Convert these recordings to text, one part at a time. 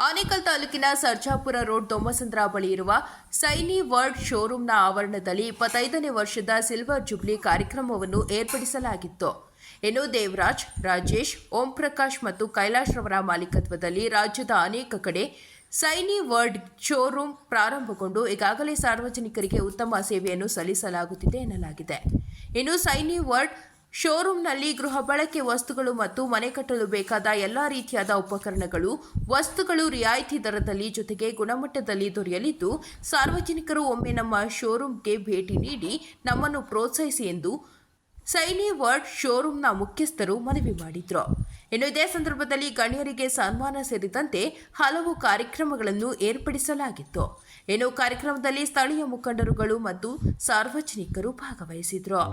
ಆನೇಕಲ್ ತಾಲೂಕಿನ ಸರ್ಜಾಪುರ ರೋಡ್ ದೊಮ್ಮಸಂದ್ರ ಬಳಿ ಇರುವ ಸೈನಿ ವರ್ಲ್ಡ್ ಶೋರೂಮ್ನ ಆವರಣದಲ್ಲಿ 25ನೇ ವರ್ಷದ ಸಿಲ್ವರ್ ಜುಬ್ಲಿ ಕಾರ್ಯಕ್ರಮವನ್ನು ಏರ್ಪಡಿಸಲಾಗಿತ್ತು. ಇನ್ನು ದೇವರಾಜ್, ರಾಜೇಶ್, ಓಂ ಪ್ರಕಾಶ್ ಮತ್ತು ಕೈಲಾಶ್ ರವರ ಮಾಲೀಕತ್ವದಲ್ಲಿ ರಾಜ್ಯದ ಅನೇಕ ಕಡೆ ಸೈನಿ ವರ್ಲ್ಡ್ ಶೋರೂಮ್ ಪ್ರಾರಂಭಗೊಂಡು ಈಗಾಗಲೇ ಸಾರ್ವಜನಿಕರಿಗೆ ಉತ್ತಮ ಸೇವೆಯನ್ನು ಸಲ್ಲಿಸಲಾಗುತ್ತಿದೆ ಎನ್ನಲಾಗಿದೆ. ಇನ್ನು ಸೈನಿ ವರ್ಲ್ಡ್ ಶೋರೂಮ್ನಲ್ಲಿ ಗೃಹ ಬಳಕೆ ವಸ್ತುಗಳು ಮತ್ತು ಮನೆ ಕಟ್ಟಲು ಬೇಕಾದ ಎಲ್ಲಾ ರೀತಿಯಾದ ಉಪಕರಣಗಳು, ವಸ್ತುಗಳು ರಿಯಾಯಿತಿ ದರದಲ್ಲಿ ಜೊತೆಗೆ ಗುಣಮಟ್ಟದಲ್ಲಿ ದೊರೆಯಲಿದ್ದು, ಸಾರ್ವಜನಿಕರು ಒಮ್ಮೆ ನಮ್ಮ ಶೋರೂಮ್ಗೆ ಭೇಟಿ ನೀಡಿ ನಮ್ಮನ್ನು ಪ್ರೋತ್ಸಾಹಿಸಿ ಎಂದು ಸೈನಿ ವರ್ಲ್ಡ್ ಶೋರೂಮ್ನ ಮುಖ್ಯಸ್ಥರು ಮನವಿ ಮಾಡಿದರು. ಇನ್ನು ಇದೇ ಸಂದರ್ಭದಲ್ಲಿ ಗಣ್ಯರಿಗೆ ಸನ್ಮಾನ ಸೇರಿದಂತೆ ಹಲವು ಕಾರ್ಯಕ್ರಮಗಳನ್ನು ಏರ್ಪಡಿಸಲಾಗಿತ್ತು. ಇನ್ನು ಕಾರ್ಯಕ್ರಮದಲ್ಲಿ ಸ್ಥಳೀಯ ಮುಖಂಡರುಗಳು ಮತ್ತು ಸಾರ್ವಜನಿಕರು ಭಾಗವಹಿಸಿದರು.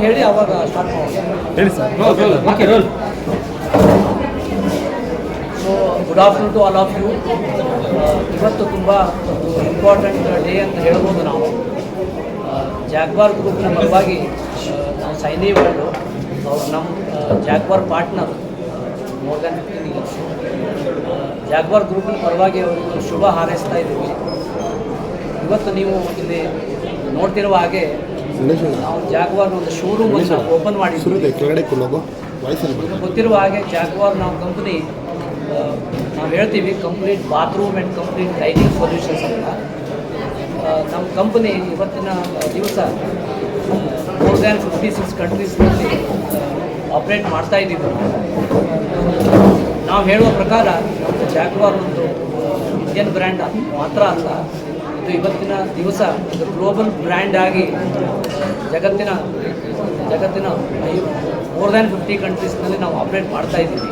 ಹೇಳಿ ಅವಾಗ ಸ್ಟಾರ್ಟ್ ಮಾಡಿ ಹೇಳಿ sir. Okay roll. So good afternoon to all of you. ಇವತ್ತು ತುಂಬ ಇಂಪಾರ್ಟೆಂಟ್ ಡೇ ಅಂತ ಹೇಳ್ಬೋದು ನಾವು. ಜಾಗ್ವಾರ್ ಗ್ರೂಪ್ನ ಪರವಾಗಿ ನಾವು ಸೈನಿ ವರ್ಲ್ಡು ಅವರು ನಮ್ಮ Jaguar partner more than 15 years. Jaguar ಗ್ರೂಪ್ನ ಪರವಾಗಿ ಅವರಿಗೆ ಶುಭ ಹಾರೈಸ್ತಾ ಇದ್ದೀವಿ. ಇವತ್ತು ನೀವು ಇಲ್ಲಿ ನೋಡ್ತಿರುವ ಹಾಗೆ ನಾವು ಜಾಗ್ವಾರ್ ಒಂದು ಶೋರೂಮ್ ಅನ್ನು ಓಪನ್ ಮಾಡಿದ್ದೀವಿ. ಗೊತ್ತಿರುವ ಹಾಗೆ ಜಾಗ್ವಾರ್ ನಾವು ಕಂಪ್ನಿ ನಾವು ಹೇಳ್ತೀವಿ complete bathroom and complete lighting solutions ಅಂತ. ನಮ್ಮ ಕಂಪನಿ ಇವತ್ತಿನ ದಿವಸ ಮೋರ್ ದ್ಯಾನ್ 56 ಕಂಟ್ರೀಸ್ನಲ್ಲಿ ಆಪ್ರೇಟ್ ಮಾಡ್ತಾ ಇದ್ದೀವಿ. ನಾವು ಹೇಳುವ ಪ್ರಕಾರ ನಮ್ಮದು ಜಾಗ್ವಾರ್ ಒಂದು ಇಂಡಿಯನ್ ಬ್ರ್ಯಾಂಡ್ ಮಾತ್ರ ಅಲ್ಲ, ಇದು ಇವತ್ತಿನ ದಿವಸ ಒಂದು ಗ್ಲೋಬಲ್ ಬ್ರ್ಯಾಂಡ್ ಆಗಿ ಜಗತ್ತಿನ ಮೋರ್ ದ್ಯಾನ್ 50 ಕಂಟ್ರೀಸ್ನಲ್ಲಿ ನಾವು ಆಪ್ರೇಟ್ ಮಾಡ್ತಾ ಇದ್ದೀವಿ.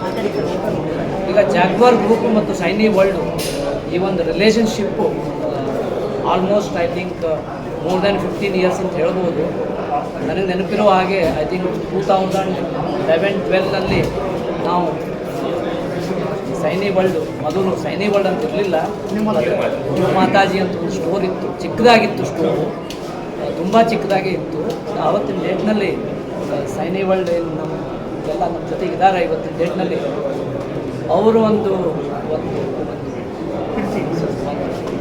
ಈಗ ಜಾಗ್ವಾರ್ ಗ್ರೂಪ್ ಮತ್ತು ಸೈನಿ ವರ್ಲ್ಡು ಈ ಒಂದು relationship almost I think more than 15 years ಅಂತ ಹೇಳ್ಬೋದು. ನನಗೆ ನೆನಪಿರೋ ಹಾಗೆ ಐ ಥಿಂಕ್ 2011-12ನಲ್ಲಿ ನಾವು ಸೈನಿ ವರ್ಲ್ಡು, ಮೊದಲು ಸೈನಿ ವರ್ಲ್ಡ್ ಅಂತ ಇರಲಿಲ್ಲ, ನ್ಯೂ ಮಾತಾಜಿ ಅಂತ ಒಂದು ಸ್ಟೋರ್ ಇತ್ತು, ಚಿಕ್ಕದಾಗಿತ್ತು ಸ್ಟೋರು, ತುಂಬ ಚಿಕ್ಕದಾಗಿ ಇತ್ತು. ಆವತ್ತಿನ ಡೇಟ್ನಲ್ಲಿ ಸೈನಿ ವರ್ಲ್ಡ್ ಏನು ನಮ್ಮ ಜೊತೆಗೆ ಇದ್ದಾರೆ ಇವತ್ತಿನ ಡೇಟ್ನಲ್ಲಿ, ಅವರು ಒಂದು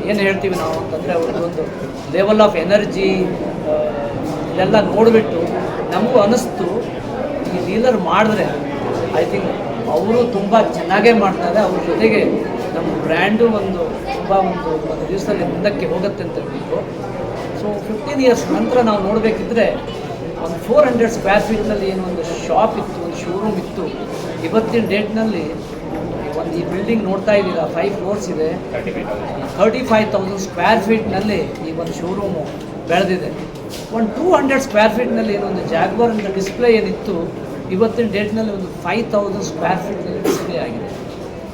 ಏನು ಹೇಳ್ತೀವಿ ನಾವು ಅಂತಂದರೆ ಅವ್ರದ್ದು ಒಂದು ಲೆವೆಲ್ ಆಫ್ ಎನರ್ಜಿ ಇದೆಲ್ಲ ನೋಡಿಬಿಟ್ಟು ನಮಗೂ ಅನ್ನಿಸ್ತು ಈ ಡೀಲರ್ ಮಾಡಿದ್ರೆ ಐ ಥಿಂಕ್ ಅವರು ತುಂಬ ಚೆನ್ನಾಗೇ ಮಾಡ್ತಾರೆ, ಅವ್ರ ಜೊತೆಗೆ ನಮ್ಮ ಬ್ರ್ಯಾಂಡು ಒಂದು ದಿವಸದಲ್ಲಿ ಮುಂದಕ್ಕೆ ಹೋಗುತ್ತೆ ಅಂತ ಹೇಳ್ಬಿಟ್ಟು. ಸೊ 15 ಇಯರ್ಸ್ ನಂತರ ನಾವು ನೋಡಬೇಕಿದ್ರೆ ಒಂದು 400 ಸ್ಕ್ವೇರ್ ಫೀಟ್ನಲ್ಲಿ ಏನು ಒಂದು ಶಾಪ್ ಇತ್ತು, ಒಂದು ಶೋರೂಮ್ ಇತ್ತು, ಇವತ್ತಿನ ಡೇಟ್ನಲ್ಲಿ ಈ ಬಿಲ್ಡಿಂಗ್ ನೋಡ್ತಾ ಇದ್ದೀರಾ 5 ಫ್ಲೋರ್ಸ್ ಇದೆ, 35,000 ಸ್ಕ್ವೇರ್ ಫೀಟ್ನಲ್ಲಿ ಈ ಒಂದು ಶೋರೂಮು ಬೆಳೆದಿದೆ. ಒಂದು 200 ಸ್ಕ್ವೇರ್ ಫೀಟ್ನಲ್ಲಿ ಏನೊಂದು ಜಾಗ್ವಾರ್ ಅಂತ ಡಿಸ್ಪ್ಲೇ ಏನಿತ್ತು, ಇವತ್ತಿನ ಡೇಟ್ನಲ್ಲಿ ಒಂದು 5,000 ಸ್ಕ್ವೇರ್ ಫೀಟ್ನಲ್ಲಿ ಡಿಸ್ಪ್ಲೇ ಆಗಿದೆ.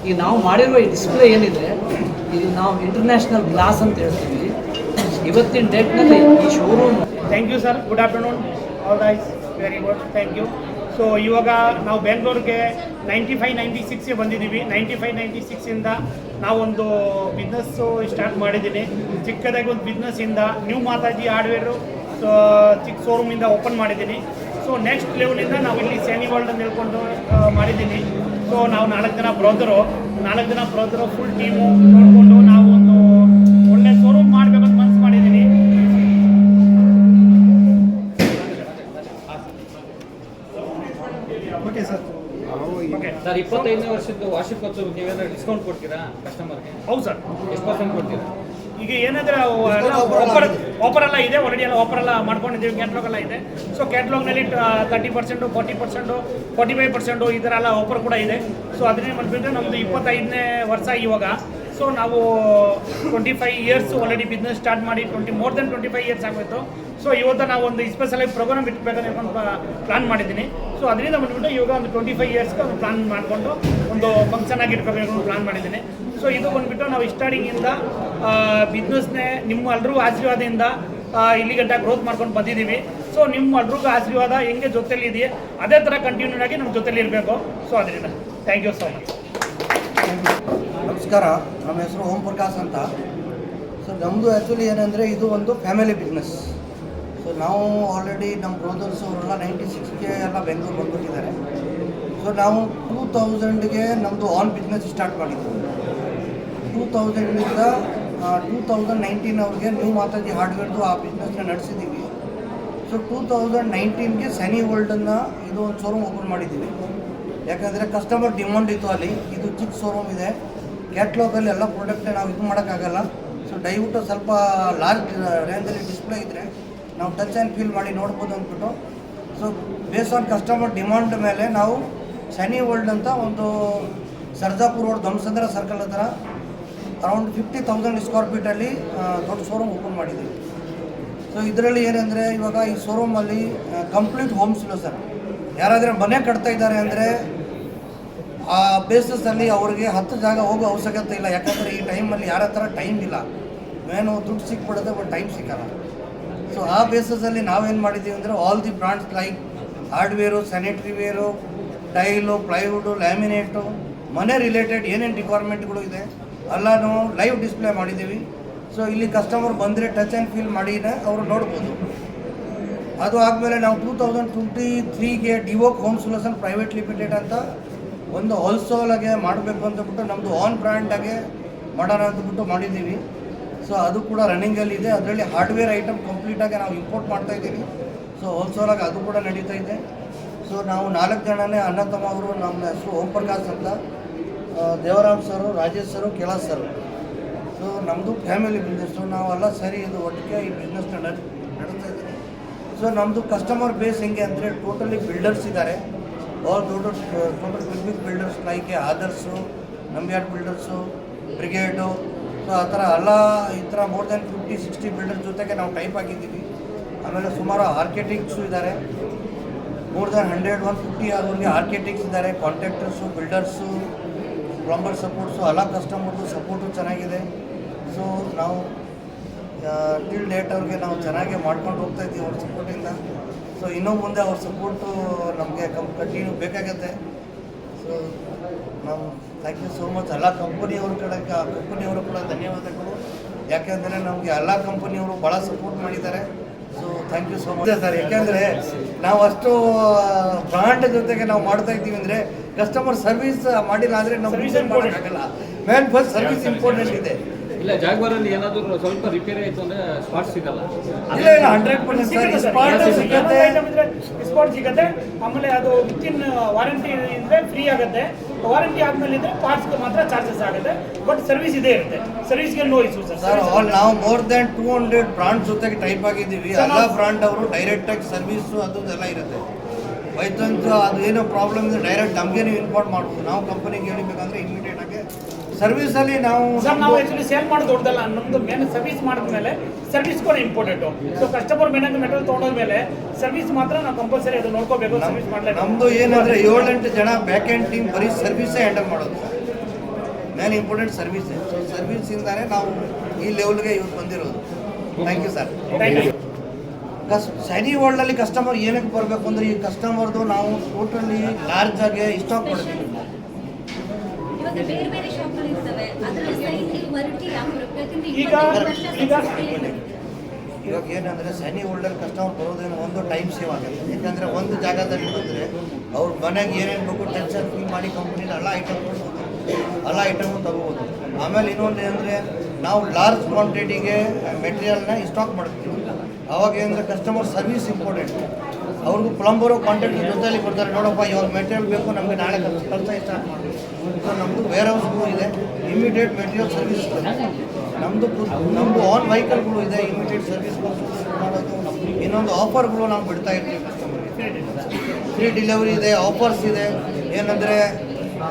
ಈಗ ನಾವು ಮಾಡಿರುವ ಈ ಡಿಸ್ಪ್ಲೇ ಏನಿದೆ ಇದು ನಾವು ಇಂಟರ್ನ್ಯಾಷನಲ್ ಗ್ಲಾಸ್ ಅಂತ ಹೇಳ್ತೀವಿ. ಇವತ್ತಿನ ಡೇಟ್ನಲ್ಲಿ ಈ showroom. Thank you sir, good afternoon all guys, very good, thank you. So ಇವಾಗ ನಾವು ಬೆಂಗಳೂರಿಗೆ 95-96ಗೆ ಬಂದಿದ್ದೀವಿ. 95-96ಇಂದ ನಾವೊಂದು ಬಿಸ್ನೆಸ್ಸು ಸ್ಟಾರ್ಟ್ ಮಾಡಿದ್ದೀನಿ. ಚಿಕ್ಕದಾಗಿ ಒಂದು ಬಿಸ್ನೆಸ್ಸಿಂದ ನ್ಯೂ ಮಾತಾಜಿ ಹಾರ್ಡ್ವೇರು ಚಿಕ್ಕ ಶೋರೂಮಿಂದ ಓಪನ್ ಮಾಡಿದ್ದೀನಿ. ಸೊ ನೆಕ್ಸ್ಟ್ ಲೆವೆಲಿಂದ ನಾವು ಇಲ್ಲಿ ಸೈನಿ ವರ್ಲ್ಡ್ ಅಂತ ಹೇಳ್ಕೊಂಡು ಮಾಡಿದ್ದೀನಿ. ಸೊ ನಾವು 4 ಜನ ಬ್ರದರು ಫುಲ್ ಟೀಮು ನೋಡಿಕೊಂಡು ನಾವು ಒಂದು ಒಳ್ಳೆ ಶೋರೂಮ್ ಮಾಡಬೇಕಂತ ಮನಸ್ಸು ಮಾಡಿದ್ದೀನಿ. Okay sir. ಓಕೆ ಸರ್, 25ನೇ ವರ್ಷದ ವಾರ್ಷಿಕೋತ್ಸವ ನೀವೇನಾದ್ರು ಡಿಸ್ಕೌಂಟ್ ಕೊಡ್ತೀರಾ ಕಸ್ಟಮರ್ಗೆ? ಹೌದು ಸರ್. ಎಷ್ಟು ಪರ್ಸೆಂಟ್ ಕೊಡ್ತೀರಾ? ಈಗ ಏನಂದರೆ ಆಫರ್ ಎಲ್ಲ ಇದೆ, ಆಲ್ರೆಡಿ ಎಲ್ಲ ಆಫರ್ ಎಲ್ಲ ಮಾಡ್ಕೊಂಡಿದ್ದೀವಿ, ಕ್ಯಾಟ್ಲಾಗ್ ಎಲ್ಲ ಇದೆ. ಸೊ ಕ್ಯಾಟ್ಲಾಗ್ನಲ್ಲಿ 30%, 40%, 45% ಈ ಥರ ಎಲ್ಲ ಆಫರ್ ಕೂಡ ಇದೆ. ಸೊ ಅದನ್ನೇ ಬಂದುಬಿಟ್ಟು ನಮ್ಮದು 25ನೇ ವರ್ಷ ಇವಾಗ. ಸೊ ನಾವು 25 ಇಯರ್ಸ್ ಆಲ್ರೆಡಿ ಬಿಸ್ನೆಸ್ ಸ್ಟಾರ್ಟ್ ಮಾಡಿ ಮೋರ್ ದೆನ್ 25 ಇಯರ್ಸ್ ಆಗೋಯಿತು. ಸೊ ಇವತ್ತು ನಾವು ಒಂದು ಸ್ಪೆಷಲಾಗಿ ಪ್ರೋಗ್ರಾಮ್ ಇಟ್ಬೇಕಂತ ಒಂದು ಪ್ಲಾನ್ ಮಾಡಿದ್ದೀನಿ. ಸೊ ಅದರಿಂದ ಬಂದುಬಿಟ್ಟು ಇವಾಗ ಒಂದು 25 ಇಯರ್ಸ್ಗೆ ಒಂದು ಪ್ಲಾನ್ ಮಾಡಿಕೊಂಡು ಒಂದು ಫಂಕ್ಷನ್ ಆಗಿ ಇಟ್ಕೋಬೇಕು ಅಂತ ಪ್ಲಾನ್ ಮಾಡಿದ್ದೀನಿ. ಸೊ ಇದು ಬಂದುಬಿಟ್ಟು ನಾವು ಸ್ಟಾರ್ಟಿಂಗಿಂದ ಬಿಸ್ನೆಸ್ನೇ ನಿಮ್ಮ ಎಲ್ರಿಗೂ ಆಶೀರ್ವಾದದಿಂದ ಇಲ್ಲಿಗಂಟ ಗ್ರೋತ್ ಮಾಡ್ಕೊಂಡು ಬಂದಿದ್ದೀವಿ. ಸೊ ನಿಮ್ಮ ಎಲ್ರಿಗೂ ಆಶೀರ್ವಾದ ಹೆಂಗೆ ಜೊತೆಲಿ ಇದೆಯೇ ಅದೇ ಥರ ಕಂಟಿನ್ಯೂ ಆಗಿ ನಮ್ಮ ಜೊತೆಲಿ ಇರಬೇಕು. ಸೊ ಅದರಿಂದ ಥ್ಯಾಂಕ್ ಯು ಸೋ ಮಚ್. ನಮಸ್ಕಾರ, ನಮ್ಮ ಹೆಸರು ಓಂ ಪ್ರಕಾಶ್ ಅಂತ. ಸೊ ನಮ್ಮದು ಆ್ಯಕ್ಚುಲಿ ಏನಂದರೆ ಇದು ಒಂದು ಫ್ಯಾಮಿಲಿ ಬಿಸ್ನೆಸ್. ಸೊ ನಾವು ಆಲ್ರೆಡಿ ನಮ್ಮ ಬ್ರದರ್ಸ್ ಅವರೆಲ್ಲ 96ಗೆ ಎಲ್ಲ ಬೆಂಗಳೂರು ಬಂದುಬಿಟ್ಟಿದ್ದಾರೆ. ಸೊ ನಾವು 2000ಗೆ ನಮ್ಮದು ಆನ್ ಬಿಸ್ನೆಸ್ ಸ್ಟಾರ್ಟ್ ಮಾಡಿದ್ವಿ. 2000ಇಂದ 2019 ಅವ್ರಿಗೆ ನ್ಯೂ ಮಾತಾಜಿ ಹಾರ್ಡ್ವೇರ್ದು ಆ ಬಿಸ್ನೆಸ್ನ ನಡೆಸಿದ್ದೀವಿ. ಸೊ 2019ಗೆ ಸೈನಿ ವರ್ಲ್ಡನ್ನು ಇದು ಒಂದು ಶೋರೂಮ್ ಓಪನ್ ಮಾಡಿದ್ದೀವಿ. ಯಾಕಂದರೆ ಕಸ್ಟಮರ್ ಡಿಮಾಂಡ್ ಇತ್ತು ಅಲ್ಲಿ. ಇದು ಚಿಕ್ಕ ಶೋರೂಮ್ ಇದೆ, ಕ್ಯಾಟ್ಲಾಗಲ್ಲಿ ಎಲ್ಲ ಪ್ರಾಡಕ್ಟ್ ನಾವು ಇದು ಮಾಡೋಕ್ಕಾಗಲ್ಲ. ಸೊ ದಯವಿಟ್ಟು ಸ್ವಲ್ಪ ಲಾರ್ಜ್ ರೇಂಜಲ್ಲಿ ಡಿಸ್ಪ್ಲೇ ಇದ್ದರೆ ನಾವು ಟಚ್ ಆ್ಯಂಡ್ ಫೀಲ್ ಮಾಡಿ ನೋಡ್ಬೋದು ಅಂದ್ಬಿಟ್ಟು. So base on customer demand ಮೇಲೆ ನಾವು ಸೈನಿ ವರ್ಲ್ಡ್ ಅಂತ ಒಂದು ಸರ್ಜಾಪುರ ರೋಡ್ ಧಮ್ಸಂದ್ರ ಸರ್ಕಲ್ ಹತ್ರ ಅರೌಂಡ್ 50,000 ಸ್ಕ್ವೇರ್ ಫೀಟಲ್ಲಿ ದೊಡ್ಡ ಶೋರೂಮ್ ಓಪನ್ ಮಾಡಿದ್ದೀವಿ. ಸೊ ಇದರಲ್ಲಿ ಏನಂದರೆ ಇವಾಗ ಈ ಶೋರೂಮಲ್ಲಿ ಕಂಪ್ಲೀಟ್ ಹೋಮ್ ಸೊಲ್ಯೂಷನ್. ಯಾರಾದರೆ ಮನೆ ಕಟ್ತಾ ಇದ್ದಾರೆ ಅಂದರೆ ಆ ಬೇಸಸಲ್ಲಿ ಅವ್ರಿಗೆ 10 ಜಾಗ ಹೋಗೋ ಅವಶ್ಯಕತೆ ಇಲ್ಲ. ಯಾಕಂದರೆ ಈ ಟೈಮಲ್ಲಿ ಯಾರ ಹತ್ರ ಟೈಮ್ ಇಲ್ಲ, ಮೇನು ದುಡ್ಡು ಸಿಕ್ಬಿಡೋದು ಬಟ್ ಟೈಮ್ ಸಿಕ್ಕಲ್ಲ. ಸೊ ಆ ಬೇಸಸಲ್ಲಿ ನಾವೇನು ಮಾಡಿದ್ದೀವಿ ಅಂದರೆ all the brands like hardware, sanitary ware, tile, plywood, laminate, ಮನೆ ರಿಲೇಟೆಡ್ ಏನೇನು ರಿಕ್ವೈರ್ಮೆಂಟ್ಗಳು ಇದೆ ಎಲ್ಲನೂ ಲೈವ್ ಡಿಸ್ಪ್ಲೇ ಮಾಡಿದ್ದೀವಿ. ಸೊ ಇಲ್ಲಿ ಕಸ್ಟಮರ್ ಬಂದರೆ ಟಚ್ ಆ್ಯಂಡ್ ಫೀಲ್ ಮಾಡಿನೇ ಅವರು ನೋಡ್ಬೋದು. ಅದು ಆದಮೇಲೆ ನಾವು 2023ಗೆ Divok home solution private limited ಅಂತ ಒಂದು ಹೋಲ್ಸೇಲಾಗೆ ಮಾಡಬೇಕು ಅಂತಬಿಟ್ಟು ನಮ್ಮದು ಆನ್ ಬ್ರ್ಯಾಂಡಾಗೆ ಮಾಡೋಣ ಅಂತಬಿಟ್ಟು ಮಾಡಿದ್ದೀವಿ. ಸೊ ಅದು ಕೂಡ ರನ್ನಿಂಗಲ್ಲಿದೆ. ಅದರಲ್ಲಿ ಹಾರ್ಡ್ವೇರ್ ಐಟಮ್ ಕಂಪ್ಲೀಟಾಗಿ ನಾವು ಇಂಪೋರ್ಟ್ ಮಾಡ್ತಾಯಿದ್ದೀವಿ. ಸೊ ಹೋಲ್ಸೇಲಾಗಿ ಅದು ಕೂಡ ನಡೀತಾ ಇದೆ. ಸೊ ನಾವು 4 ಜನನೇ ಅಣ್ಣ ತಮ್ಮ ಅವರು. ನಮ್ಮ ಹೆಸರು ಓಂ ಪ್ರಕಾಶ್ ಅಂತ, ದೇವರಾಮ್ ಸರು, ರಾಜೇಶ್ ಸರು, ಕೈಲಾಸ್ ಸರು. ಸೊ ನಮ್ಮದು ಫ್ಯಾಮಿಲಿ ಬಿಸ್ನೆಸ್ಸು, ನಾವೆಲ್ಲ ಸರಿ ಇದು ಒಟ್ಟಿಗೆ ಈ ಬಿಸ್ನೆಸ್ನ ನಡೆಸ್ತಾ ಇದ್ದೀವಿ. ಸೊ ನಮ್ಮದು ಕಸ್ಟಮರ್ ಬೇಸ್ ಹೆಂಗೆ ಅಂದರೆ ಟೋಟಲಿ ಬಿಲ್ಡರ್ಸ್ ಇದ್ದಾರೆ, all total big builders like Adarsh, Nambiar builders, Brigade, so ಆ ಥರ ಎಲ್ಲ ಈ ಥರ ಮೋರ್ ದೆನ್ 50-60 ಬಿಲ್ಡರ್ಸ್ ಜೊತೆಗೆ ನಾವು ಟೈಪ್ ಆಗಿದ್ದೀವಿ. ಆಮೇಲೆ ಸುಮಾರು ಆರ್ಕಿಟೆಕ್ಟ್ಸು ಇದ್ದಾರೆ, ಮೋರ್ ದೆನ್ 100-150 ಅವ್ರಿಗೆ ಆರ್ಕಿಟೆಕ್ಟ್ಸ್ ಇದ್ದಾರೆ, ಕಾಂಟ್ರಾಕ್ಟರ್ಸು, ಬಿಲ್ಡರ್ಸು, ಪ್ಲಂಬರ್ ಸಪೋರ್ಟ್ಸು, ಎಲ್ಲ ಕಸ್ಟಮರ್ದು ಸಪೋರ್ಟು ಚೆನ್ನಾಗಿದೆ. ಸೊ ನಾವು ಟಿಲ್ ಡೇಟ್ ಅವ್ರಿಗೆ ನಾವು ಚೆನ್ನಾಗಿ ಮಾಡ್ಕೊಂಡು ಹೋಗ್ತಾ ಇದ್ದೀವಿ ಅವ್ರ ಸಪೋರ್ಟಿಂದ. ಸೊ ಇನ್ನೂ ಮುಂದೆ ಅವ್ರ ಸಪೋರ್ಟು ನಮಗೆ ಕಂಟಿನ್ಯೂ ಬೇಕಾಗುತ್ತೆ. ಸೊ ನಾವು ಥ್ಯಾಂಕ್ ಯು ಸೋ ಮಚ್ ಎಲ್ಲ ಕಂಪನಿಯವರು ಕೂಡ ಧನ್ಯವಾದಗಳು. ಯಾಕೆಂದರೆ ನಮಗೆ ಎಲ್ಲ ಕಂಪನಿಯವರು ಭಾಳ ಸಪೋರ್ಟ್ ಮಾಡಿದ್ದಾರೆ. So thank you so much sir. ಯಾಕೆಂದರೆ ನಾವು ಅಷ್ಟು ಬ್ರಾಂಡ್ ಜೊತೆಗೆ ನಾವು ಮಾಡ್ತಾ ಇದ್ದೀವಿ ಅಂದರೆ ಕಸ್ಟಮರ್ ಸರ್ವಿಸ್ ಮಾಡಿಲ್ಲ ಅಂದರೆ ನಾವು ರಿಸೈನ್ ಮಾಡೋಕ್ಕಾಗಲ್ಲ. ಮೇನ್ ಫಸ್ಟ್ ಸರ್ವಿಸ್ ಇಂಪಾರ್ಟೆಂಟ್ ಇದೆ. ಇಲ್ಲ, ಜಾಗ್ವಾರಲ್ಲಿ ಏನಾದರೂ ಸ್ವಲ್ಪ ರಿಪೇರಿ ಆಯಿತು ಅಂದರೆ ಸ್ಪಾಟ್ ಸಿಗಲ್ಲ. ಇಲ್ಲ 100% ಸ್ಪಾಟ್ ಸಿಗುತ್ತೆ. ಆಮೇಲೆ ಅದು ವಿತಿನ್ ವಾರಂಟಿ ಇದ್ರೆ ಫ್ರೀ ಆಗುತ್ತೆ. ವಾರಂಟಿ ಆದ್ಮೇಲೆ ಇದ್ರೆ ಪಾರ್ಟ್ಸ್ಗೆ ಮಾತ್ರ ಚಾರ್ಜಸ್ ಆಗುತ್ತೆ. ಬಟ್ ಸರ್ವಿಸ್ ಇದೇ ಇರುತ್ತೆ. ಸರ್ವಿಸ್ಗೆ ನೋ ಇಶ್ಯೂ ಸರ್. ಆಲ್ ನಾವು ಮೋರ್ ದೆನ್ 200 ಬ್ರಾಂಡ್ ಜೊತೆಗೆ ಟೈಪ್ ಆಗಿದ್ದೀವಿ. ಎಲ್ಲ ಬ್ರಾಂಡ್ ಅವರು ಡೈರೆಕ್ಟಾಗಿ ಸರ್ವಿಸು ಅದೆಲ್ಲ ಇರುತ್ತೆ. ಬೈಚಾನ್ಸ್ ಅದು ಏನೋ ಪ್ರಾಬ್ಲಮ್ ಇದೆ ಡೈರೆಕ್ಟ್ ನಮಗೆ ನೀವು ಇನ್ಫಾರ್ಮ್ ಮಾಡ್ಬೋದು. ನಾವು ಕಂಪನಿಗೆ ಹೇಳಿಬೇಕಂದ್ರೆ ಇಮಿಡಿಯೇಟ್ ಆಗಿ ಸರ್ವಿಸಲ್ಲಿ ನಾವು ಆಕ್ಚುಲಿ ಸೇಲ್ ಮಾಡೋದು ದೊಡ್ಡದಲ್ಲ. ನಮ್ದು ಮೇನ್ ಸರ್ವಿಸ್ ಮಾಡಿದ್ಮೇಲೆ ಸರ್ವಿಸ್ ಕೂಡ ಇಂಪಾರ್ಟೆಂಟು. ಸೊ ಕಸ್ಟಮರ್ ಮೇನಾಗಿ ಮೆಟೀರಿಯಲ್ ತೊಗೊಂಡೋದ್ಮೇಲೆ ಸರ್ವಿಸ್ ಮಾತ್ರ ನಾವು ಕಂಪಲ್ಸರಿ ಅದು ನೋಡ್ಕೋಬೇಕು. ಸರ್ವಿಸ್ ಮಾಡಲೇಬೇಕು. ನಮ್ಮದು ಏನಂದರೆ 7-8 ಜನ ಬ್ಯಾಕ್ ಆ್ಯಂಡ್ ಟೀಮ್ ಬರೀ ಸರ್ವಿಸೇ ಹ್ಯಾಂಡಲ್ ಮಾಡೋದು. ಮೇನ್ ಇಂಪಾರ್ಟೆಂಟ್ ಸರ್ವಿಸೇ. ಸೊ ಸರ್ವಿಸಿಂದಾನೇ ನಾವು ಈ ಲೆವೆಲ್ಗೆ ಇವತ್ತು ಬಂದಿರೋದು. Thank you sir. Thank you. Shiny ವರ್ಲ್ಡಲ್ಲಿ ಕಸ್ಟಮರ್ ಏನಕ್ಕೆ ಬರಬೇಕು ಅಂದರೆ ಈ ಕಸ್ಟಮರ್ದು ನಾವು ಟೋಟಲಿ ಲಾರ್ಜ್ ಆಗಿ ಸ್ಟಾಕ್ ಕೊಡ್ತೀವಿ. ಇವಾಗ ಬೇರೆ ಬೇರೆ ಶಾಪ್ಗಳು ಇರ್ತವೆ, ಅದರಲ್ಲಿ ಸೈನಿ ವರ್ಟಿ ಯಾವ ಯಾಕಂದ್ರೆ ಇವಾಗ ಏನಂದರೆ ಶೈನಿ ವರ್ಲ್ಡಲ್ಲಿ ಕಸ್ಟಮರ್ ಬರೋದೇನು ಒಂದು ಟೈಮ್ ಸೇವ್ ಆಗುತ್ತೆ. ಯಾಕಂದರೆ ಒಂದು ಜಾಗದಲ್ಲಿ ಬಂದರೆ ಅವ್ರ ಮನೆಗೆ ಏನೇನು ಬೇಕು ಟೆನ್ಷನ್ ಫ್ರೀ ಮಾಡಿ ಕಂಪ್ನಿನ ಎಲ್ಲ ಐಟಮು ತಗೋಬೋದು. ಆಮೇಲೆ ಇನ್ನೊಂದು ಏನಂದರೆ ನಾವು ಲಾರ್ಜ್ ಕ್ವಾಂಟಿಟಿಗೆ ಮೆಟೀರಿಯಲ್ನ ಸ್ಟಾಕ್ ಮಾಡ್ತೀವಿ. ಅವಾಗ ಏನಂದರೆ ಕಸ್ಟಮರ್ ಸರ್ವಿಸ್ ಇಂಪಾರ್ಟೆಂಟ್. ಅವ್ರಿಗೂ ಪ್ಲಂಬರು ಕಾಂಟ್ಯಾಕ್ಟ್ ಜೊತೆಯಲ್ಲಿ ಕೊಡ್ತಾರೆ, ನೋಡಪ್ಪ ಇವಾಗ ಮೆಟೀರಿಯಲ್ ಬೇಕು ನಮಗೆ ನಾಳೆ ಕೆಲಸ ಸ್ಟಾರ್ಟ್ ಮಾಡಿ. ಸೊ ನಮ್ಮದು ವೇರ್ ಹೌಸ್ಗಳು ಇದೆ, ಇಮಿಡಿಯೇಟ್ ಮೆಟೀರಿಯಲ್ ಸರ್ವಿಸ್ ನಮ್ಮದು ಆನ್ ವೆಹಿಕಲ್ಗಳು ಇದೆ, ಇಮಿಡಿಯೇಟ್ ಸರ್ವಿಸ್ ಮಾಡೋದು. ಇನ್ನೊಂದು ಆಫರ್ಗಳು ನಾವು ಬಿಡ್ತಾ ಇರ್ತೀವಿ ಕಸ್ಟಮರ್ಗೆ. ಫ್ರೀ ಡೆಲಿವರಿ ಇದೆ, ಆಫರ್ಸ್ ಇದೆ. ಏನಂದರೆ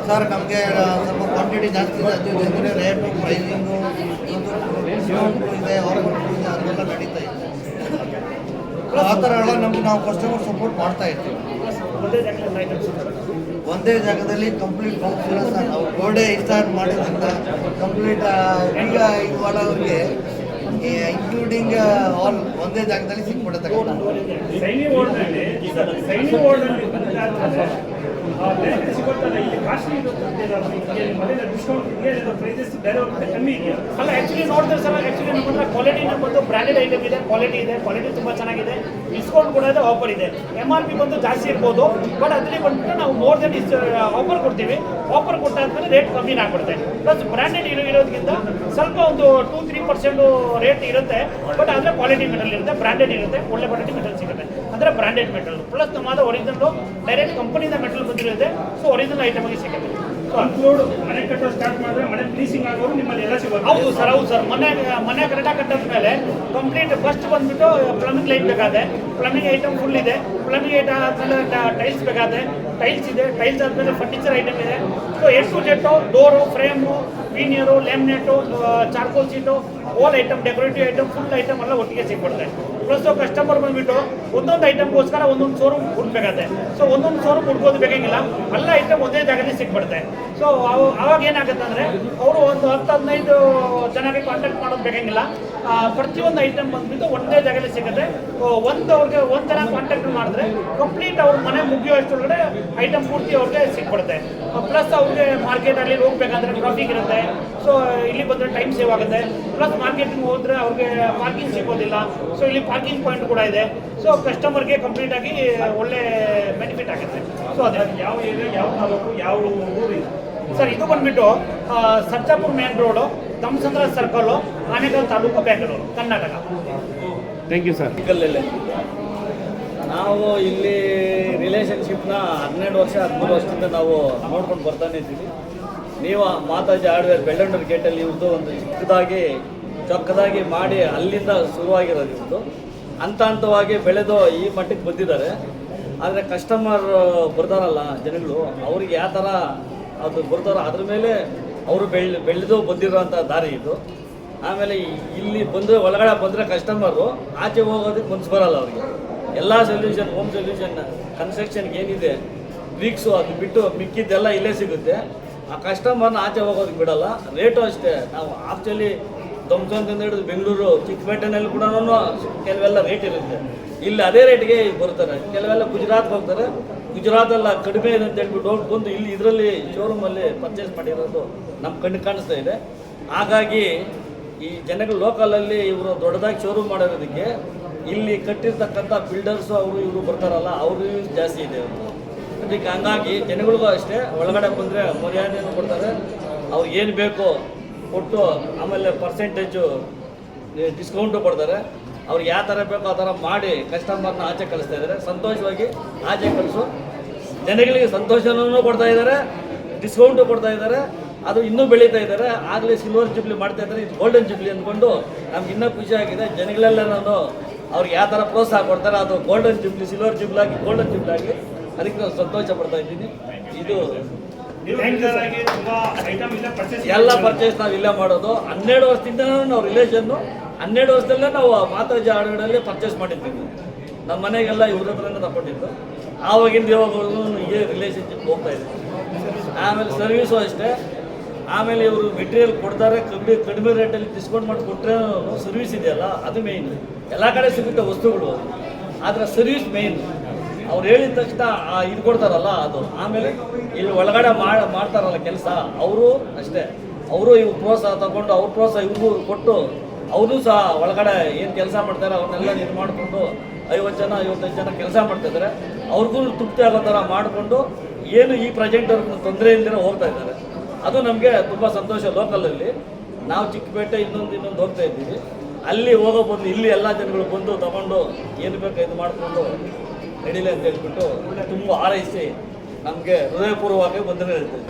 ಸರ್ ನಮಗೆ ಸ್ವಲ್ಪ ಕ್ವಾಂಟಿಟಿ ಜಾಸ್ತಿ ಇದೆ, ಅದು ಇದೆ ಅಂದರೆ ರೇಟು ಪ್ರೈಸಿಂಗು ಡಿಸ್ಕೌಂಟ್ಗಳು ಇದೆ, ಆಫರ್ಗಳು ಇದೆ, ಅದೆಲ್ಲ ನಡೀತಾ ಇದೆ. ಆ ಥರ ಎಲ್ಲ ನಮಗೆ ನಾವು ಕಸ್ಟಮರ್ ಸಪೋರ್ಟ್ ಮಾಡ್ತಾ ಇರ್ತೀವಿ. ಒಂದೇ ಜಾಗದಲ್ಲಿ ಕಂಪ್ಲೀಟ್ ನಾವು ಗೋಡೆ ಸ್ಟಾರ್ಟ್ ಮಾಡೋದ್ರಿಂದ ಕಂಪ್ಲೀಟ್ ಈಗ ಇದು ಮಾಡೋರಿಗೆ ಇನ್ಕ್ಲೂಡಿಂಗ್ ಆಲ್ ಒಂದೇ ಜಾಗದಲ್ಲಿ ಸಿಕ್ಬಿಡುತ್ತೆ. ಸೈನಿ ವರ್ಲ್ಡ್ನಲ್ಲಿ ಸಿಗುತ್ತಲ್ಲ, ಇಲ್ಲಿ ಕಾಸ್ಟ್ಲಿ ಡಿಸ್ಕೌಂಟ್ ಪ್ರೈಸಸ್ ಬೇರೆ ಕಮ್ಮಿ ಇದೆಯಾ? ಅಲ್ಲ, ಆ್ಯಕ್ಚುಲಿ ನೋಡಿದ್ರೆ ಸರ್, ಆ್ಯಕ್ಚುಲಿ ನಮ್ಮ ಹತ್ರ ಕ್ವಾಲಿಟಿನ ಬಂದು ಬ್ರ್ಯಾಂಡೆಡ್ ಐಟಮ್ ಇದೆ, ಕ್ವಾಲಿಟಿ ತುಂಬ ಚೆನ್ನಾಗಿದೆ. ಡಿಸ್ಕೌಂಟ್ ಕೂಡ ಇದೆ, ಆಫರ್ ಇದೆ. MRP ಬಂದು ಜಾಸ್ತಿ ಇರ್ಬೋದು, ಬಟ್ ಅದರಲ್ಲಿ ಬಂದ್ಬಿಟ್ಟು ನಾವು ಮೋರ್ ದೆನ್ ಆಫರ್ ಕೊಡ್ತೀವಿ. ಆಫರ್ ಕೊಟ್ಟಾದ್ಮೇಲೆ ರೇಟ್ ಕಮ್ಮಿನ ಆಗ್ಬಿಡುತ್ತೆ. ಪ್ಲಸ್ ಬ್ರ್ಯಾಂಡೆಡ್ ಇರೋದ್ರಿಂದ ಸ್ವಲ್ಪ ಒಂದು 2-3% ರೇಟ್ ಇರುತ್ತೆ, ಬಟ್ ಆದರೆ ಕ್ವಾಲಿಟಿ ಮೆಟೀರಿಯಲ್ ಇರುತ್ತೆ, ಬ್ರ್ಯಾಂಡೆಡ್ ಇರುತ್ತೆ, ಒಳ್ಳೆ ಕ್ವಾಲಿಟಿ ಮೆಟೀರಿಯಲ್ ಸಿಗುತ್ತೆ. ಅಂದರೆ ಬ್ರ್ಯಾಂಡೆಡ್ ಮೆಟೀರಿಯಲ್ ಪ್ಲಸ್ ನಮ್ಮದು ಒರಿಜಿನಲ್ಲು ಡೈರೆಕ್ಟ್ ಕಂಪನಿಯಿಂದ ಮೆಟೀರಿಯಲ್ ಬಂದಿರುತ್ತೆ. ಸೊ ಒರಿಜಿನಲ್ ಐಟಮ್ಗೆ ಸಿಗುತ್ತೆ. ಸೊ ಅನ್ಲೋಡ್ ಮನೆ ಕಟ್ಟೋ ಸ್ಟಾರ್ಟ್ ಮಾಡಿದ್ರೆ ಮನೆ ಫ್ಲೀಸಿಂಗ್ ಆಗೋರು ನಿಮ್ಮಲ್ಲಿ ಎಲ್ಲ ಸಿಗೋದು. ಹೌದು ಸರ್. ಮನೆ ಕರೆಕ್ಟಾಗಿ ಕಟ್ಟೋದ್ಮೇಲೆ ಕಂಪ್ಲೀಟ್ ಫಸ್ಟ್ ಬಂದುಬಿಟ್ಟು ಪ್ಲಂಬಿಂಗ್ ಲೈನ್ ಬೇಕಾದ್ರೆ ಪ್ಲಂಬಿಂಗ್ ಐಟಮ್ ಫುಲ್ ಇದೆ. ಪ್ಲಂಬಿಂಗ್ ಐಟಮ್ ಆದಮೇಲೆ ಟೈಲ್ಸ್ ಬೇಕಾದ್ರೆ ಟೈಲ್ಸ್ ಇದೆ. ಟೈಲ್ಸ್ ಆದಮೇಲೆ ಫರ್ನಿಚರ್ ಐಟಮ್ ಇದೆ. So A to Z door, frame, veneer, laminate, charcoal sheet, wall item, decorative item, full item ಎಲ್ಲ ಒಟ್ಟಿಗೆ ಸಿಗ್ಬಿಡುತ್ತೆ. ಪ್ಲಸ್ ಕಸ್ಟಮರ್ ಬಂದುಬಿಟ್ಟು ಒಂದೊಂದು ಐಟಮ್ಗೋಸ್ಕರ ಒಂದೊಂದು ಶೋರೂಮ್ ಹುಡ್ಬೇಕಾಗುತ್ತೆ. ಸೊ ಒಂದೊಂದು ಶೋರೂಮ್ ಹುಡ್ಕೋದು ಬೇಕಾಗಿಲ್ಲ, ಎಲ್ಲ ಐಟಮ್ ಒಂದೇ ಜಾಗದಲ್ಲಿ ಸಿಕ್ಬಿಡುತ್ತೆ. ಸೊ ಅವಾಗ ಏನಾಗುತ್ತೆ ಅಂದರೆ ಅವರು ಒಂದು 10-15 ಜನಕ್ಕೆ ಕಾಂಟ್ಯಾಕ್ಟ್ ಮಾಡೋದು ಬೇಕಾಗಿಲ್ಲ. ಪ್ರತಿಯೊಂದು ಐಟಮ್ ಬಂದುಬಿಟ್ಟು ಒಂದೇ ಜಾಗದಲ್ಲಿ ಸಿಗುತ್ತೆ. ಅವ್ರಿಗೆ ಒಂದು ಜನ ಕಾಂಟ್ಯಾಕ್ಟ್ ಮಾಡಿದ್ರೆ ಕಂಪ್ಲೀಟ್ ಅವ್ರ ಮನೆ ಮುಗಿಯೋಷ್ಟೊಳಗಡೆ ಐಟಮ್ ಪೂರ್ತಿ ಅವ್ರಿಗೆ ಸಿಕ್ಬಿಡುತ್ತೆ. ಪ್ಲಸ್ ಅವ್ರಿಗೆ ಮಾರ್ಕೆಟಲ್ಲಿ ಹೋಗ್ಬೇಕಂದ್ರೆ ಟ್ರಾಫಿಕ್ ಇರುತ್ತೆ. ಸೊ ಇಲ್ಲಿ ಬಂದರೆ ಟೈಮ್ ಸೇವ್ ಆಗುತ್ತೆ. ಪ್ಲಸ್ ಮಾರ್ಕೆಟಿಂಗ್ ಹೋದರೆ ಅವ್ರಿಗೆ ಪಾರ್ಕಿಂಗ್ ಸಿಗೋದಿಲ್ಲ. ಸೊ ಇಲ್ಲಿ ಪಾರ್ಕಿಂಗ್ ಪಾಯಿಂಟ್ ಕೂಡ ಇದೆ. ಸೊ ಕಸ್ಟಮರ್ಗೆ ಕಂಪ್ಲೀಟಾಗಿ ಒಳ್ಳೆ ಬೆನಿಫಿಟ್ ಆಗುತ್ತೆ. ಸೊ ಅದೇ ಯಾವ ಏರಿಯಾ, ಯಾವ ತಾಲೂಕು, ಯಾವ ಊರು ಸರ್? ಇದು ಬಂದುಬಿಟ್ಟು Sarjapur main road, Dommasandra circle, Anekal taluk, Bengaluru, Karnataka. Thank you sir. ನಾವು ಇಲ್ಲಿ ರಿಲೇಷನ್ಶಿಪ್ನ 12 ವರ್ಷ 13 ವರ್ಷದಿಂದ ನಾವು ನೋಡ್ಕೊಂಡು ಬರ್ತಾನೆ ಇದ್ದೀವಿ. ನೀವು ಮಾತಾಜಿ ಹಾರ್ಡ್ವೇರ್ ಬೆಳ್ಳಂಡೂರು ಗೇಟಲ್ಲಿ ಇವ್ರದ್ದು ಒಂದು ಚೊಕ್ಕದಾಗಿ ಮಾಡಿ ಅಲ್ಲಿಂದ ಶುರುವಾಗಿರೋದು ಇವ್ರದ್ದು. ಹಂತವಾಗಿ ಬೆಳೆದು ಈ ಮಟ್ಟಕ್ಕೆ ಬಂದಿದ್ದಾರೆ. ಆದರೆ ಕಸ್ಟಮರ್ ಬರ್ತಾರಲ್ಲ ಜನಗಳು ಅವ್ರಿಗೆ ಯಾವ ಥರ ಅದು ಬರ್ತಾರೋ ಅದ್ರ ಮೇಲೆ ಅವರು ಬೆಳೆದು ಬಂದಿರೋಂಥ ದಾರಿ ಇದು. ಆಮೇಲೆ ಇಲ್ಲಿ ಬಂದರೆ ಒಳಗಡೆ ಬಂದರೆ ಕಸ್ಟಮರು ಆಚೆ ಹೋಗೋದಕ್ಕೆ ಮನ್ಸು ಬರಲ್ಲ ಅವ್ರಿಗೆ. ಎಲ್ಲ ಸೊಲ್ಯೂಷನ್, ಹೋಮ್ ಸೊಲ್ಯೂಷನ್, ಕನ್ಸ್ಟ್ರಕ್ಷನ್ಗೆ ಏನಿದೆ ಬ್ರಿಕ್ಸು ಅದು ಬಿಟ್ಟು ಮಿಕ್ಕಿದ್ದೆಲ್ಲ ಇಲ್ಲೇ ಸಿಗುತ್ತೆ. ಆ ಕಸ್ಟಮರ್ನ ಆಚೆ ಹೋಗೋದಕ್ಕೆ ಬಿಡಲ್ಲ. ರೇಟು ಅಷ್ಟೇ, ನಾವು ಆಕ್ಚುಲಿ ಧ್ವಂಸದಿಂದ ಹಿಡಿದು ಬೆಂಗಳೂರು ಚಿಕ್ಕಪೇಟೆನಲ್ಲಿ ಕೂಡ ಕೆಲವೆಲ್ಲ ರೇಟ್ ಇರುತ್ತೆ. ಇಲ್ಲಿ ಅದೇ ರೇಟ್ಗೆ ಬರ್ತಾರೆ. ಕೆಲವೆಲ್ಲ ಗುಜರಾತ್ಗೆ ಹೋಗ್ತಾರೆ, ಗುಜರಾತೆಲ್ಲ ಕಡಿಮೆ ಇದೆ ಅಂತ ಹೇಳ್ಬಿಟ್ಟು ಬಂದು ಇಲ್ಲಿ ಇದರಲ್ಲಿ ಶೋರೂಮಲ್ಲಿ ಪರ್ಚೇಸ್ ಮಾಡಿರೋದು ನಮ್ಮ ಕಣ್ಣು ಕಾಣಿಸ್ತಾ ಇದೆ. ಹಾಗಾಗಿ ಈ ಜನಗಳು ಲೋಕಲಲ್ಲಿ ಇವರು ದೊಡ್ಡದಾಗಿ ಶೋರೂಮ್ ಮಾಡಿರೋದಕ್ಕೆ ಇಲ್ಲಿ ಕಟ್ಟಿರ್ತಕ್ಕಂಥ ಬಿಲ್ಡರ್ಸು ಅವರು ಇವರು ಬರ್ತಾರಲ್ಲ ಅವರು ಜಾಸ್ತಿ ಇದೆ. ಅದಕ್ಕೆ ಹಂಗಾಗಿ ಜನಗಳಿಗೂ ಅಷ್ಟೇ ಒಳಗಡೆ ಬಂದರೆ ಮರ್ಯಾದೆಯನ್ನು ಕೊಡ್ತಾರೆ. ಅವ್ರಿಗೆ ಏನು ಬೇಕೋ ಕೊಟ್ಟು ಆಮೇಲೆ ಪರ್ಸೆಂಟೇಜು ಡಿಸ್ಕೌಂಟು ಕೊಡ್ತಾರೆ. ಅವ್ರಿಗೆ ಯಾವ ಥರ ಬೇಕೋ ಆ ಥರ ಮಾಡಿ ಕಸ್ಟಮರ್ನ ಆಚೆ ಕಳಿಸ್ತಾ ಇದ್ದಾರೆ. ಸಂತೋಷವಾಗಿ ಆಚೆ ಕಳಿಸು ಜನಗಳಿಗೆ ಸಂತೋಷನೂ ಕೊಡ್ತಾ ಇದ್ದಾರೆ, ಡಿಸ್ಕೌಂಟು ಕೊಡ್ತಾ ಇದ್ದಾರೆ. ಅದು ಇನ್ನೂ ಬೆಳೀತಾ ಇದ್ದಾರೆ. ಆಗಲೇ ಸಿಲ್ವರ್ ಜುಬ್ಲಿ ಮಾಡ್ತಾ ಇದ್ದಾರೆ, ಇದು ಗೋಲ್ಡನ್ ಜುಬ್ಲಿ ಅಂದ್ಕೊಂಡು ನಮ್ಗೆ ಇನ್ನೂ ಖುಷಿ ಆಗಿದೆ. ಜನಗಳೆಲ್ಲ ನಾನು ಅವ್ರಿಗೆ ಯಾವ ಥರ ಪ್ರೋತ್ಸಾಹ ಕೊಡ್ತಾರೆ ಅದು ಗೋಲ್ಡನ್ ಜುಬ್ಲಿ, ಸಿಲ್ವರ್ ಜುಬ್ಲಾಗಿ ಗೋಲ್ಡನ್ ಜುಬ್ಲಾಗಿ ಅದಕ್ಕೆ ನಾನು ಸಂತೋಷ ಪಡ್ತಾ ಇದ್ದೀನಿ. ಇದು ಎಲ್ಲ ಪರ್ಚೇಸ್ ನಾವು ಇಲ್ಲೇ ಮಾಡೋದು. 12 ವರ್ಷದಿಂದ ನಾವು ರಿಲೇಷನ್ನು, 12 ವರ್ಷದಲ್ಲೇ ನಾವು ಮಾತಾಜಿ ಆಡುಗಳಲ್ಲಿ ಪರ್ಚೇಸ್ ಮಾಡಿದ್ದೀವಿ. ನಮ್ಮ ಮನೆಗೆಲ್ಲ ಇವ್ರ ಹತ್ರನೇ ತಗೊಂಡಿದ್ದು. ಆವಾಗಿಂದ ಇವಾಗಲೂ ಹೀಗೆ ರಿಲೇಷನ್ಶಿಪ್ ಹೋಗ್ತಾ ಇದೆ. ಆಮೇಲೆ ಸರ್ವಿಸು ಅಷ್ಟೇ. ಆಮೇಲೆ ಇವರು ಮೆಟೀರಿಯಲ್ ಕೊಡ್ತಾರೆ, ಕಡಿಮೆ ರೇಟಲ್ಲಿ ಡಿಸ್ಕೌಂಟ್ ಮಾಡಿ ಕೊಟ್ಟರೆ ಸರ್ವಿಸ್ ಇದೆಯಲ್ಲ ಅದು ಮೇಯ್ನ್. ಎಲ್ಲ ಕಡೆ ಸಿಗುತ್ತೆ ವಸ್ತುಗಳು, ಆದರೆ ಸರ್ವಿಸ್ ಮೇಯ್ನ್. ಅವ್ರು ಹೇಳಿದ ತಕ್ಷಣ ಇದು ಕೊಡ್ತಾರಲ್ಲ ಅದು. ಆಮೇಲೆ ಇಲ್ಲಿ ಒಳಗಡೆ ಮಾಡ್ತಾರಲ್ಲ ಕೆಲಸ ಅವರು ಅಷ್ಟೇ. ಅವರು ಇವ್ರು ಪ್ರೋತ್ಸಾಹ ತಗೊಂಡು ಅವ್ರ ಪ್ರೋತ್ಸಾಹ ಇವ್ರಿಗೂ ಕೊಟ್ಟು ಅವರು ಸಹ ಒಳಗಡೆ ಏನು ಕೆಲಸ ಮಾಡ್ತಾರೆ ಅವ್ರನ್ನೆಲ್ಲ ಇದು ಮಾಡಿಕೊಂಡು 50 ಜನ 55 ಜನ ಕೆಲಸ ಮಾಡ್ತಾಯಿದ್ದಾರೆ. ಅವ್ರಿಗೂ ತೃಪ್ತಿ ಆಗೋ ಥರ ಮಾಡಿಕೊಂಡು ಏನು ಈ ಪ್ರೆಸೆಂಟ್ ಅವ್ರಿಗೆ ತೊಂದರೆ ಇಲ್ಲದೆ ಹೋಗ್ತಾ ಇದ್ದಾರೆ. ಅದು ನಮಗೆ ತುಂಬ ಸಂತೋಷ. ಲೋಕಲಲ್ಲಿ ನಾವು ಚಿಕ್ಕಪೇಟೆ ಇನ್ನೊಂದು ಹೋಗ್ತಾ ಇದ್ದೀವಿ, ಅಲ್ಲಿ ಹೋಗೋ ಬಂದು ಇಲ್ಲಿ ಎಲ್ಲ ಜನಗಳು ಬಂದು ತಗೊಂಡು ಏನು ಬೇಕು ಇದು ಮಾಡಿಕೊಂಡು ನಡೀಲಿ ಅಂತ ಹೇಳ್ಬಿಟ್ಟು ತುಂಬ ಹಾರೈಸಿ ನಮಗೆ ಹೃದಯಪೂರ್ವವಾಗಿ ವಂದನೆ ಹೇಳ್ತೇವೆ.